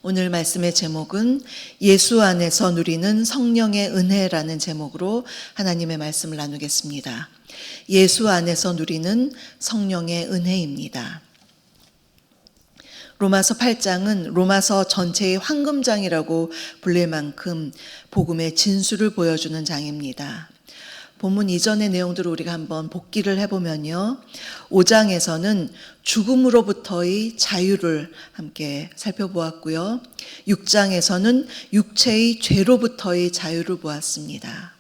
오늘 말씀의 제목은 예수 안에서 누리는 성령의 은혜라는 제목으로 하나님의 말씀을 나누겠습니다. 예수 안에서 누리는 성령의 은혜입니다. 로마서 8장은 로마서 전체의 황금장이라고 불릴 만큼 복음의 진수를 보여주는 장입니다. 본문 이전의 내용들을 우리가 한번 복기를 해보면요. 5장에서는 죽음으로부터의 자유를 함께 살펴보았고요. 6장에서는 육체의 죄로부터의 자유를 보았습니다.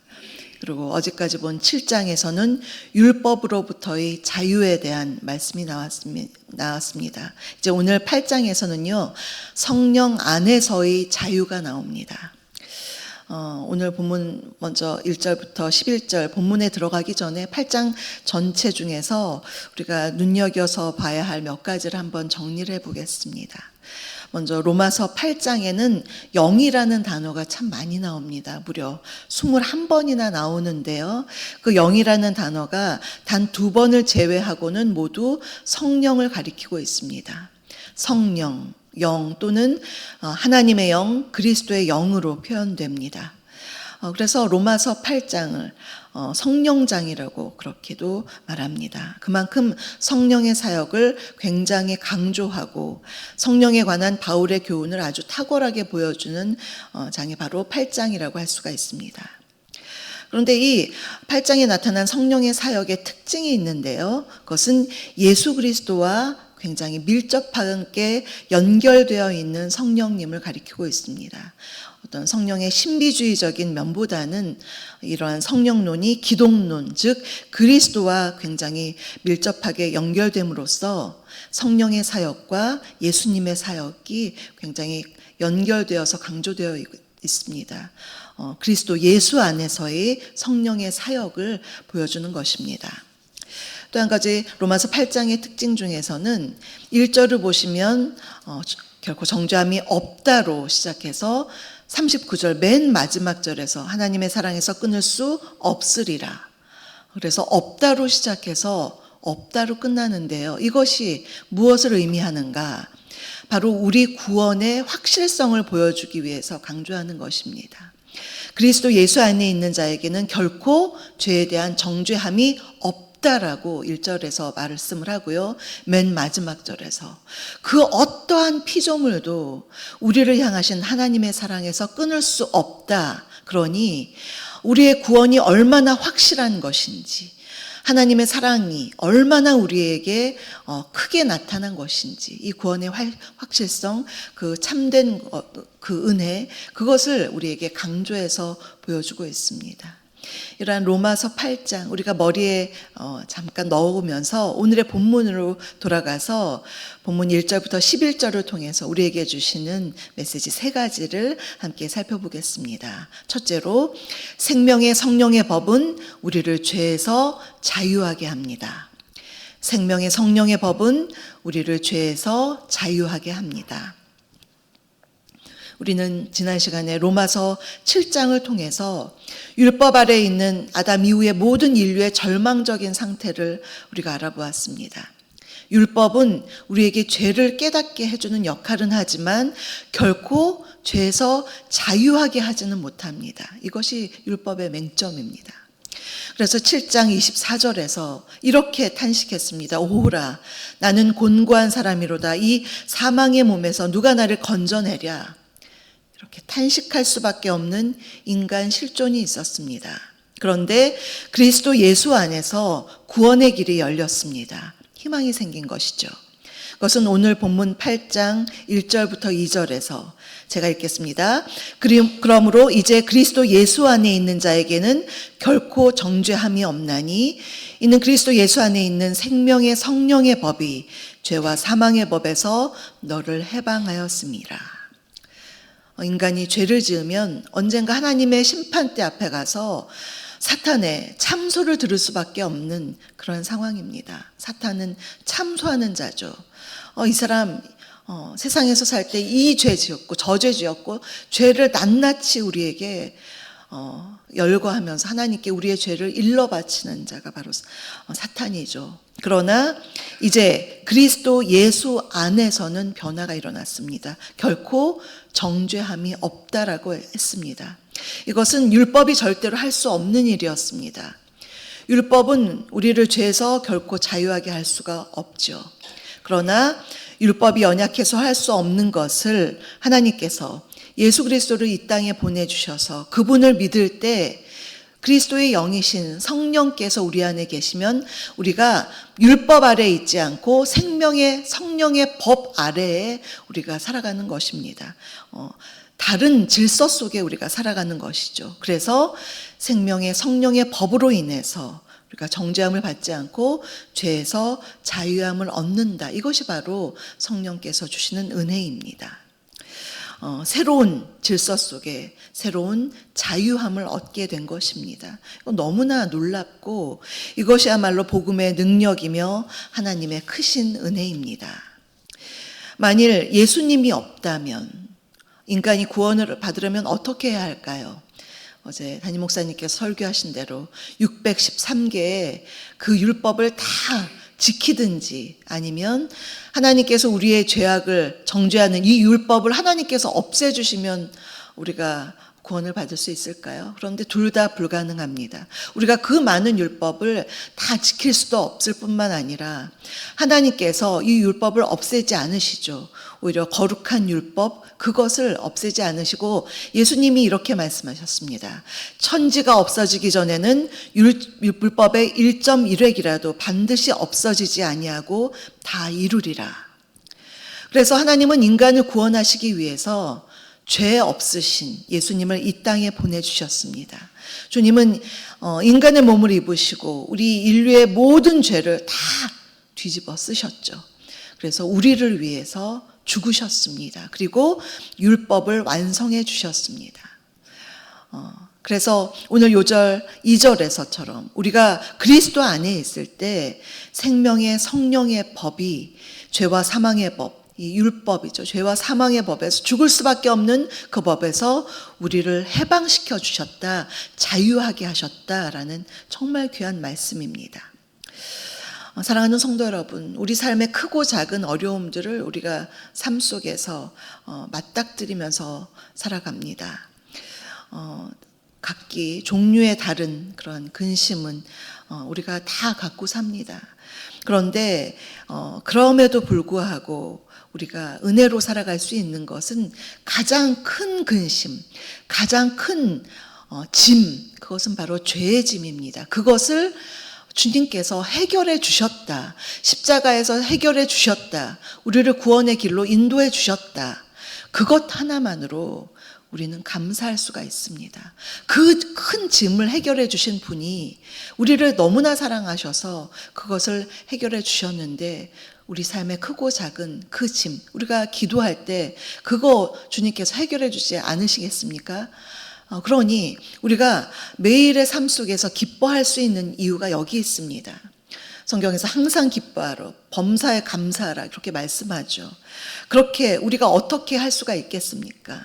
그리고 어제까지 본 7장에서는 율법으로부터의 자유에 대한 말씀이 나왔습니다. 이제 오늘 8장에서는요. 성령 안에서의 자유가 나옵니다. 오늘 본문 먼저 1절부터 11절 본문에 들어가기 전에 8장 전체 중에서 우리가 눈여겨서 봐야 할 몇 가지를 한번 정리를 해보겠습니다. 먼저 로마서 8장에는 영이라는 단어가 참 많이 나옵니다. 무려 21번이나 나오는데요. 그 영이라는 단어가 단 2번을 제외하고는 모두 성령을 가리키고 있습니다. 성령, 영 또는 하나님의 영, 그리스도의 영으로 표현됩니다. 그래서 로마서 8장을 성령장이라고 그렇게도 말합니다. 그만큼 성령의 사역을 굉장히 강조하고 성령에 관한 바울의 교훈을 아주 탁월하게 보여주는 장이 바로 8장이라고 할 수가 있습니다. 그런데 이 8장에 나타난 성령의 사역의 특징이 있는데요. 그것은 예수 그리스도와 굉장히 밀접하게 연결되어 있는 성령님을 가리키고 있습니다. 어떤 성령의 신비주의적인 면보다는 이러한 성령론이 기독론, 즉 그리스도와 굉장히 밀접하게 연결됨으로써 성령의 사역과 예수님의 사역이 굉장히 연결되어서 강조되어 있습니다. 그리스도 예수 안에서의 성령의 사역을 보여주는 것입니다. 또 한 가지 로마서 8장의 특징 중에서는 1절을 보시면 결코 정죄함이 없다로 시작해서 39절 맨 마지막 절에서 하나님의 사랑에서 끊을 수 없으리라. 그래서 없다로 시작해서 없다로 끝나는데요. 이것이 무엇을 의미하는가? 바로 우리 구원의 확실성을 보여주기 위해서 강조하는 것입니다. 그리스도 예수 안에 있는 자에게는 결코 죄에 대한 정죄함이 없다라고 1절에서 말씀을 하고요. 맨 마지막 절에서 그 어떠한 피조물도 우리를 향하신 하나님의 사랑에서 끊을 수 없다. 그러니 우리의 구원이 얼마나 확실한 것인지, 하나님의 사랑이 얼마나 우리에게 크게 나타난 것인지, 이 구원의 확실성, 그 참된 그 은혜, 그것을 우리에게 강조해서 보여주고 있습니다. 이러한 로마서 8장 우리가 머리에 잠깐 넣어보면서 오늘의 본문으로 돌아가서 본문 1절부터 11절을 통해서 우리에게 주시는 메시지 3가지를 함께 살펴보겠습니다. 첫째로, 생명의 성령의 법은 우리를 죄에서 자유하게 합니다. 생명의 성령의 법은 우리를 죄에서 자유하게 합니다. 우리는 지난 시간에 로마서 7장을 통해서 율법 아래에 있는 아담 이후의 모든 인류의 절망적인 상태를 우리가 알아보았습니다. 율법은 우리에게 죄를 깨닫게 해주는 역할은 하지만 결코 죄에서 자유하게 하지는 못합니다. 이것이 율법의 맹점입니다. 그래서 7장 24절에서 이렇게 탄식했습니다. 오호라, 나는 곤고한 사람이로다. 이 사망의 몸에서 누가 나를 건져내랴. 이렇게 탄식할 수밖에 없는 인간 실존이 있었습니다. 그런데 그리스도 예수 안에서 구원의 길이 열렸습니다. 희망이 생긴 것이죠. 그것은 오늘 본문 8장 1절부터 2절에서 제가 읽겠습니다. 그러므로 이제 그리스도 예수 안에 있는 자에게는 결코 정죄함이 없나니 이는 그리스도 예수 안에 있는 생명의 성령의 법이 죄와 사망의 법에서 너를 해방하였음이라. 인간이 죄를 지으면 언젠가 하나님의 심판대 앞에 가서 사탄의 참소를 들을 수밖에 없는 그런 상황입니다. 사탄은 참소하는 자죠. 이 사람 세상에서 살 때 이 죄 지었고 저 죄 지었고 죄를 낱낱이 우리에게 열거하면서 하나님께 우리의 죄를 일러 바치는 자가 바로 사탄이죠. 그러나 이제 그리스도 예수 안에서는 변화가 일어났습니다. 결코 정죄함이 없다라고 했습니다. 이것은 율법이 절대로 할 수 없는 일이었습니다. 율법은 우리를 죄에서 결코 자유하게 할 수가 없죠. 그러나 율법이 연약해서 할 수 없는 것을 하나님께서 예수 그리스도를 이 땅에 보내주셔서 그분을 믿을 때 그리스도의 영이신 성령께서 우리 안에 계시면 우리가 율법 아래에 있지 않고 생명의 성령의 법 아래에 우리가 살아가는 것입니다. 다른 질서 속에 우리가 살아가는 것이죠. 그래서 생명의 성령의 법으로 인해서 우리가 정죄함을 받지 않고 죄에서 자유함을 얻는다. 이것이 바로 성령께서 주시는 은혜입니다. 새로운 질서 속에 새로운 자유함을 얻게 된 것입니다. 너무나 놀랍고 이것이야말로 복음의 능력이며 하나님의 크신 은혜입니다. 만일 예수님이 없다면 인간이 구원을 받으려면 어떻게 해야 할까요? 어제 담임 목사님께서 설교하신 대로 613개의 그 율법을 다 지키든지 아니면 하나님께서 우리의 죄악을 정죄하는 이 율법을 하나님께서 없애주시면 우리가 구원을 받을 수 있을까요? 그런데 둘 다 불가능합니다. 우리가 그 많은 율법을 다 지킬 수도 없을 뿐만 아니라 하나님께서 이 율법을 없애지 않으시죠. 오히려 거룩한 율법 그것을 없애지 않으시고 예수님이 이렇게 말씀하셨습니다. 천지가 없어지기 전에는 율법의 1.1획이라도 반드시 없어지지 아니하고 다 이루리라. 그래서 하나님은 인간을 구원하시기 위해서 죄 없으신 예수님을 이 땅에 보내주셨습니다. 주님은 인간의 몸을 입으시고 우리 인류의 모든 죄를 다 뒤집어 쓰셨죠. 그래서 우리를 위해서 죽으셨습니다. 그리고 율법을 완성해 주셨습니다. 그래서 오늘 요절 2절에서처럼 우리가 그리스도 안에 있을 때 생명의 성령의 법이 죄와 사망의 법, 이 율법이죠. 죄와 사망의 법에서 죽을 수밖에 없는 그 법에서 우리를 해방시켜 주셨다, 자유하게 하셨다라는 정말 귀한 말씀입니다. 사랑하는 성도 여러분, 우리 삶의 크고 작은 어려움들을 우리가 삶 속에서 맞닥뜨리면서 살아갑니다. 각기 종류의 다른 그런 근심은 우리가 다 갖고 삽니다. 그런데 그럼에도 불구하고 우리가 은혜로 살아갈 수 있는 것은 가장 큰 근심, 가장 큰 짐, 그것은 바로 죄의 짐입니다. 그것을 주님께서 해결해 주셨다. 십자가에서 해결해 주셨다. 우리를 구원의 길로 인도해 주셨다. 그것 하나만으로 우리는 감사할 수가 있습니다. 그 큰 짐을 해결해 주신 분이 우리를 너무나 사랑하셔서 그것을 해결해 주셨는데 우리 삶의 크고 작은 그 짐, 우리가 기도할 때 그거 주님께서 해결해 주지 않으시겠습니까? 그러니 우리가 매일의 삶 속에서 기뻐할 수 있는 이유가 여기 있습니다. 성경에서 항상 기뻐하라, 범사에 감사하라 그렇게 말씀하죠. 그렇게 우리가 어떻게 할 수가 있겠습니까?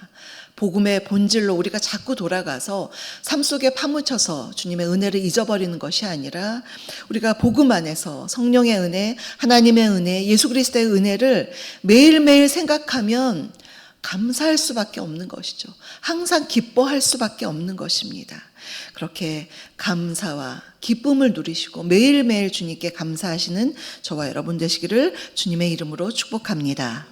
복음의 본질로 우리가 자꾸 돌아가서 삶 속에 파묻혀서 주님의 은혜를 잊어버리는 것이 아니라 우리가 복음 안에서 성령의 은혜, 하나님의 은혜, 예수 그리스도의 은혜를 매일매일 생각하면 감사할 수밖에 없는 것이죠. 항상 기뻐할 수밖에 없는 것입니다. 그렇게 감사와 기쁨을 누리시고 매일매일 주님께 감사하시는 저와 여러분 되시기를 주님의 이름으로 축복합니다.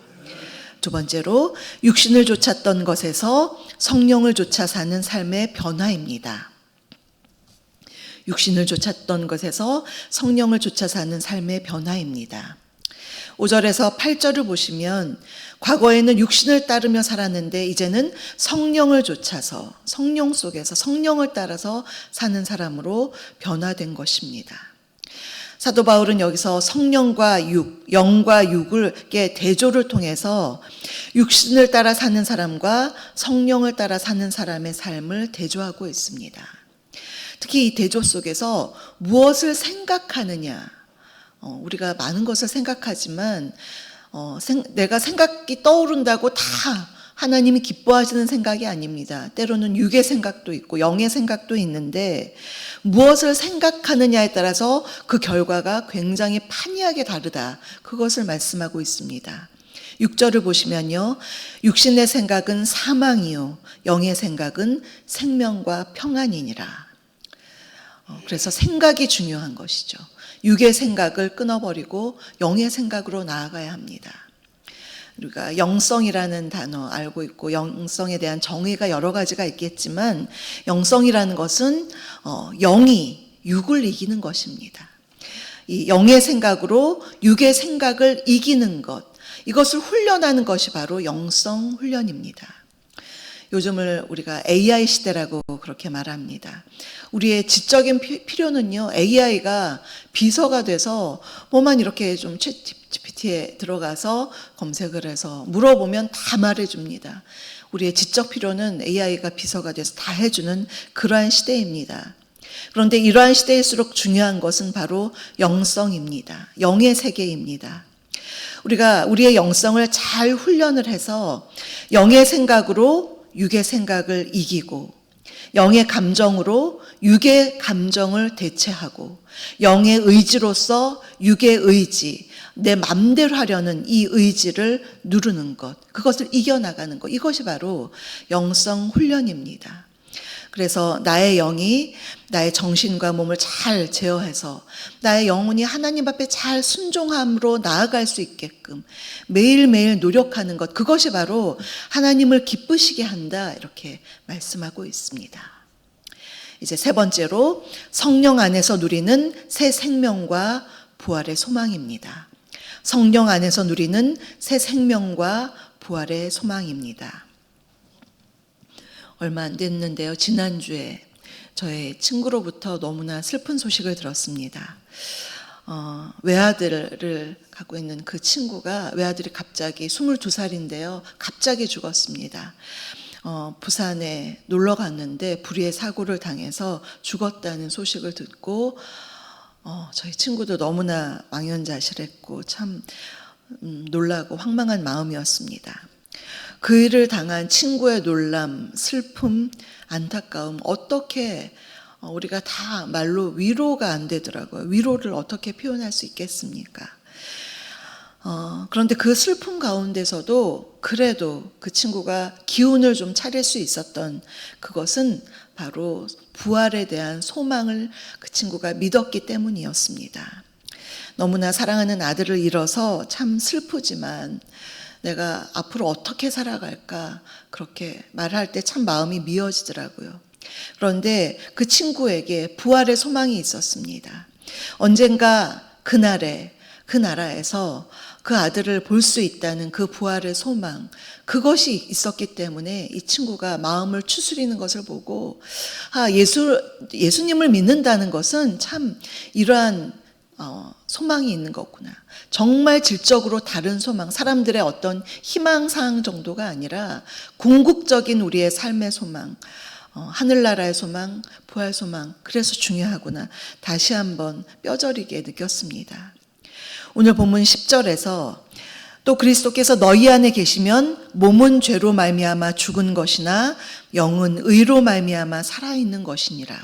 두 번째로 육신을 좇았던 것에서 성령을 좇아 사는 삶의 변화입니다. 육신을 좇았던 것에서 성령을 좇아 사는 삶의 변화입니다. 5절에서 8절을 보시면 과거에는 육신을 따르며 살았는데 이제는 성령을 좇아서 성령 속에서 성령을 따라서 사는 사람으로 변화된 것입니다. 사도 바울은 여기서 성령과 육, 영과 육을 대조를 통해서 육신을 따라 사는 사람과 성령을 따라 사는 사람의 삶을 대조하고 있습니다. 특히 이 대조 속에서 무엇을 생각하느냐, 우리가 많은 것을 생각하지만 내가 생각이 떠오른다고 다 하나님이 기뻐하시는 생각이 아닙니다. 때로는 육의 생각도 있고 영의 생각도 있는데 무엇을 생각하느냐에 따라서 그 결과가 굉장히 판이하게 다르다. 그것을 말씀하고 있습니다. 6절을 보시면요. 육신의 생각은 사망이요 영의 생각은 생명과 평안이니라. 그래서 생각이 중요한 것이죠. 육의 생각을 끊어버리고 영의 생각으로 나아가야 합니다. 우리가 영성이라는 단어 알고 있고 영성에 대한 정의가 여러 가지가 있겠지만 영성이라는 것은 영이 육을 이기는 것입니다. 이 영의 생각으로 육의 생각을 이기는 것, 이것을 훈련하는 것이 바로 영성 훈련입니다. 요즘을 우리가 AI 시대라고 그렇게 말합니다. 우리의 지적인 필요는요, AI가 비서가 돼서 뭐만 이렇게 좀 챗GPT에 들어가서 검색을 해서 물어보면 다 말해줍니다. 우리의 지적 필요는 AI가 비서가 돼서 다 해주는 그러한 시대입니다. 그런데 이러한 시대일수록 중요한 것은 바로 영성입니다. 영의 세계입니다. 우리가 우리의 영성을 잘 훈련을 해서 영의 생각으로 육의 생각을 이기고 영의 감정으로 육의 감정을 대체하고 영의 의지로서 육의 의지, 내 맘대로 하려는 이 의지를 누르는 것, 그것을 이겨나가는 것, 이것이 바로 영성 훈련입니다. 그래서 나의 영이 나의 정신과 몸을 잘 제어해서 나의 영혼이 하나님 앞에 잘 순종함으로 나아갈 수 있게끔 매일매일 노력하는 것, 그것이 바로 하나님을 기쁘시게 한다, 이렇게 말씀하고 있습니다. 이제 세 번째로 성령 안에서 누리는 새 생명과 부활의 소망입니다. 성령 안에서 누리는 새 생명과 부활의 소망입니다. 얼마 안 됐는데요. 지난주에 저의 친구로부터 너무나 슬픈 소식을 들었습니다. 외아들을 갖고 있는 그 친구가, 외아들이 갑자기 22살인데요. 갑자기 죽었습니다. 부산에 놀러 갔는데 불의의 사고를 당해서 죽었다는 소식을 듣고 저희 친구도 너무나 망연자실했고 참 놀라고 황망한 마음이었습니다. 그 일을 당한 친구의 놀람, 슬픔, 안타까움, 어떻게 우리가 다 말로 위로가 안 되더라고요. 위로를 어떻게 표현할 수 있겠습니까? 그런데 그 슬픔 가운데서도 그래도 그 친구가 기운을 좀 차릴 수 있었던 그것은 바로 부활에 대한 소망을 그 친구가 믿었기 때문이었습니다. 너무나 사랑하는 아들을 잃어서 참 슬프지만 내가 앞으로 어떻게 살아갈까 그렇게 말할 때 참 마음이 미어지더라고요. 그런데 그 친구에게 부활의 소망이 있었습니다. 언젠가 그날에 그 나라에서 그 아들을 볼 수 있다는 그 부활의 소망, 그것이 있었기 때문에 이 친구가 마음을 추스리는 것을 보고 예수님을 믿는다는 것은 참 이러한 소망이 있는 거구나. 정말 질적으로 다른 소망, 사람들의 어떤 희망사항 정도가 아니라 궁극적인 우리의 삶의 소망, 하늘나라의 소망, 부활 소망, 그래서 중요하구나. 다시 한번 뼈저리게 느꼈습니다. 오늘 본문 10절에서 또 그리스도께서 너희 안에 계시면 몸은 죄로 말미암아 죽은 것이나 영은 의로 말미암아 살아있는 것이니라.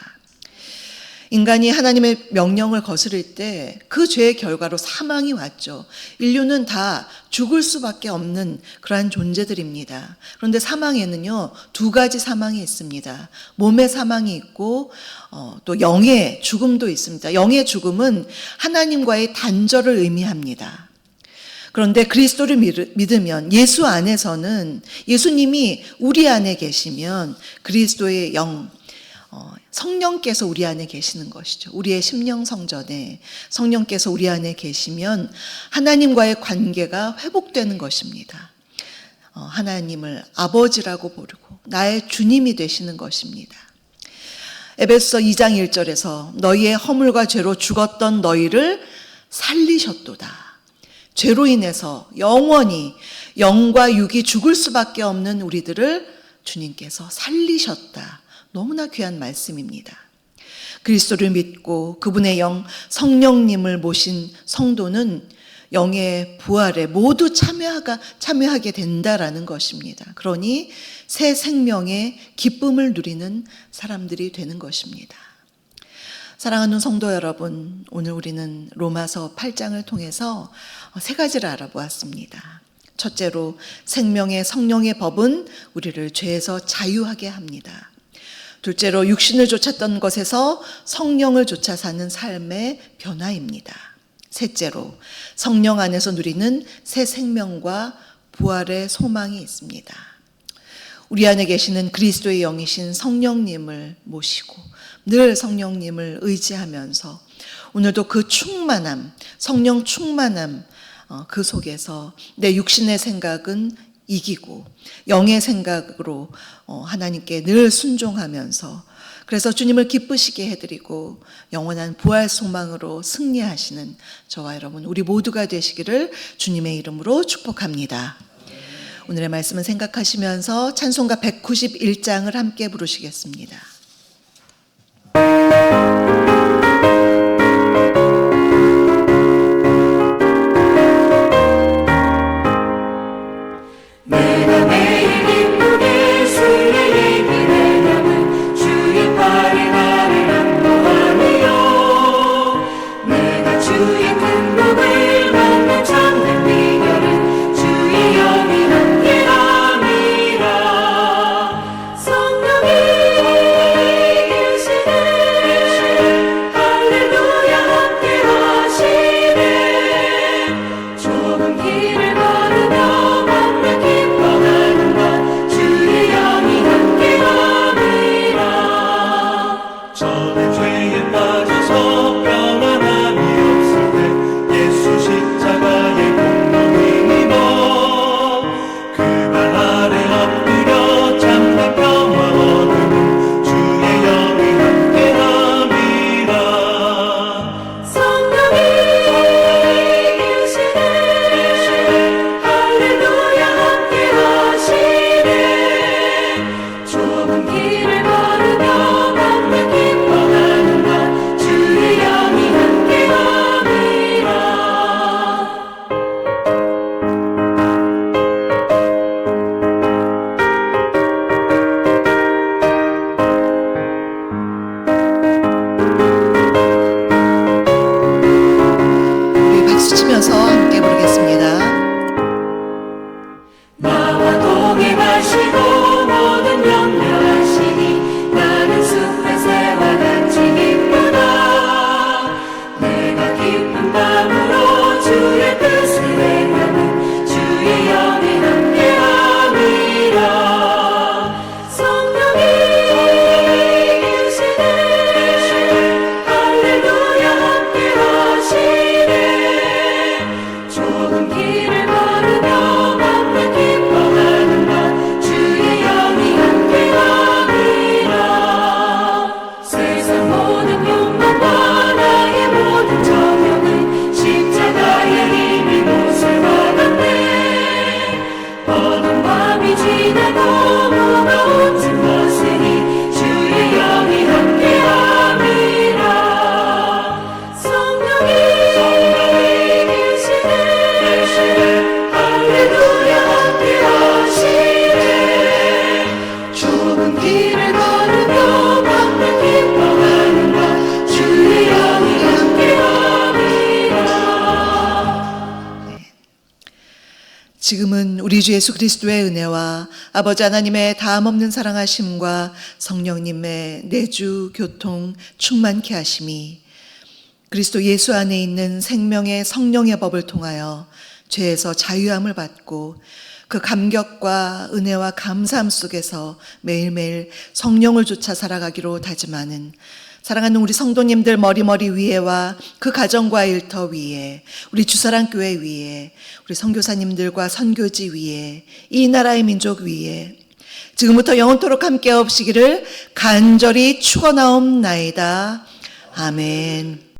인간이 하나님의 명령을 거스를 때 그 죄의 결과로 사망이 왔죠. 인류는 다 죽을 수밖에 없는 그러한 존재들입니다. 그런데 사망에는요, 두 가지 사망이 있습니다. 몸의 사망이 있고 또 영의 죽음도 있습니다. 영의 죽음은 하나님과의 단절을 의미합니다. 그런데 그리스도를 믿으면, 예수 안에서는, 예수님이 우리 안에 계시면 그리스도의 영, 성령께서 우리 안에 계시는 것이죠. 우리의 심령 성전에 성령께서 우리 안에 계시면 하나님과의 관계가 회복되는 것입니다. 하나님을 아버지라고 부르고 나의 주님이 되시는 것입니다. 에베소서 2장 1절에서 너희의 허물과 죄로 죽었던 너희를 살리셨도다. 죄로 인해서 영원히 영과 육이 죽을 수밖에 없는 우리들을 주님께서 살리셨다. 너무나 귀한 말씀입니다. 그리스도를 믿고 그분의 영 성령님을 모신 성도는 영의 부활에 모두 참여하게 된다라는 것입니다. 그러니 새 생명의 기쁨을 누리는 사람들이 되는 것입니다. 사랑하는 성도 여러분, 오늘 우리는 로마서 8장을 통해서 세 가지를 알아보았습니다. 첫째로 생명의 성령의 법은 우리를 죄에서 자유하게 합니다. 둘째로 육신을 쫓았던 것에서 성령을 쫓아 사는 삶의 변화입니다. 셋째로 성령 안에서 누리는 새 생명과 부활의 소망이 있습니다. 우리 안에 계시는 그리스도의 영이신 성령님을 모시고 늘 성령님을 의지하면서 오늘도 그 충만함, 성령 충만함 그 속에서 내 육신의 생각은 이기고 영의 생각으로 하나님께 늘 순종하면서 그래서 주님을 기쁘시게 해드리고 영원한 부활 소망으로 승리하시는 저와 여러분 우리 모두가 되시기를 주님의 이름으로 축복합니다. 오늘의 말씀은 생각하시면서 찬송가 191장을 함께 부르시겠습니다. 지금은 우리 주 예수 그리스도의 은혜와 아버지 하나님의 다함없는 사랑하심과 성령님의 내주 교통 충만케 하심이 그리스도 예수 안에 있는 생명의 성령의 법을 통하여 죄에서 자유함을 받고 그 감격과 은혜와 감사함 속에서 매일매일 성령을 쫓아 살아가기로 다짐하는 사랑하는 우리 성도님들 머리 위에와 그 가정과 일터 위에 우리 주사랑교회 위에 우리 선교사님들과 선교지 위에 이 나라의 민족 위에 지금부터 영원토록 함께 없시기를 간절히 축원하옵나이다. 아멘.